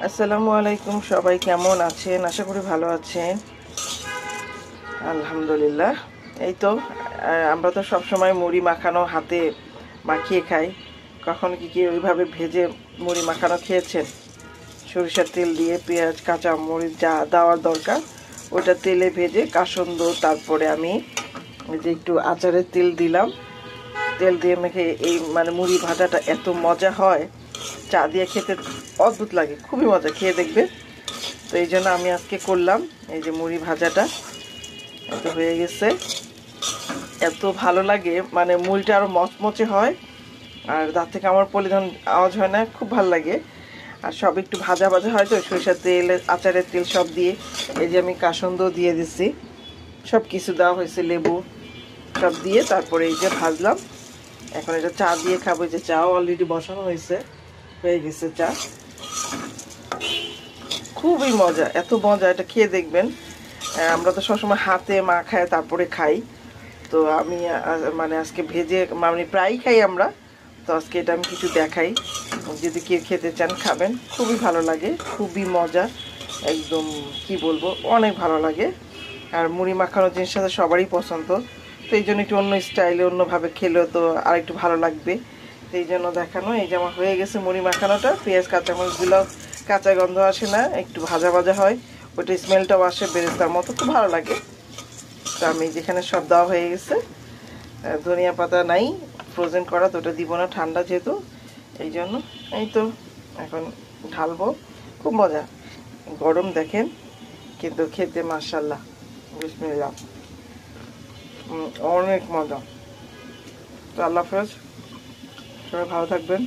আসসালামু আলাইকুম, সবাই কেমন আছেন? আশা করি ভালো আছেন। আলহামদুলিল্লাহ। এই তো আমরা তো সবসময় মুড়ি মাখানো হাতে মাখিয়ে খাই। কখন কি ওইভাবে ভেজে মুড়ি মাখানো খেয়েছেন? সরিষার তেল দিয়ে পেঁয়াজ কাঁচা মরিচ যা দেওয়ার দরকার ওটা তেলে ভেজে কাসন্দ, তারপরে আমি এই যে একটু আচারের তেল দিলাম। তেল দিয়ে মেখে এই মুড়ি ভাজাটা এত মজা হয়, চা দিয়ে খেতে অদ্ভুত লাগে, খুবই মজা, খেয়ে দেখবে। তো এই জন্য আমি আজকে করলাম এই যে মুড়ি ভাজাটা। এত হয়ে গেছে, এত ভালো লাগে, মুড়িটা আরও মচমচে হয়, আর দাঁত থেকে আমার পলিধন আওয়াজ হয় না, খুব ভালো লাগে। আর সব একটু ভাজা ভাজা হয় তো, সরিষার তেল আচারের তেল সব দিয়ে। এই যে আমি কাসন্দ দিয়ে দিচ্ছি, সব কিছু দেওয়া হয়েছে, লেবু সব দিয়ে তারপরে এই যে ভাজলাম। এখন এটা চা দিয়ে খাবো। যে চাও অলরেডি বসানো হয়েছে, হয়ে গেছে চা। খুবই মজা, এত মজা, এটা খেয়ে দেখবেন। আমরা তো সবসময় হাতে মাখায় তারপরে খাই, তো আমি আজকে ভেজে প্রায়ই খাই আমরা, তো আজকে এটা আমি কিছু দেখাই। যদি কেউ খেতে চান খাবেন, খুবই ভালো লাগে, খুবই মজা, একদম কি বলবো, অনেক ভালো লাগে। আর মুড়ি মাখানো জিনিস সাথে সবারই পছন্দ, তো এই জন্য একটু অন্য স্টাইলে অন্যভাবে খেলেও তো আর একটু ভালো লাগবে, এই জন্য দেখানো। এই যে আমার হয়ে গেছে মুড়ি মাখানোটা, পেঁয়াজ কাঁচামরিচগুলো কাঁচা গন্ধ আসে না, একটু ভাজা ভাজা হয়, ওইটা স্মেলটাও আসে বেরেস্তার মতো, খুব ভালো লাগে। তো আমি যেখানে সব দেওয়া হয়ে গেছে, ধনিয়া পাতা নাই, ফ্রোজেন করা, তো ওটা দিব না, ঠান্ডা যেহেতু, এই জন্য। এই তো এখন ঢালবো, খুব মজা, গরম দেখেন, কিন্তু খেতে মাশাআল্লাহ, বিসমিল্লাহ, অনেক মজা। তো আল্লাহ হাফেজ, সবাই ভালো থাকবেন।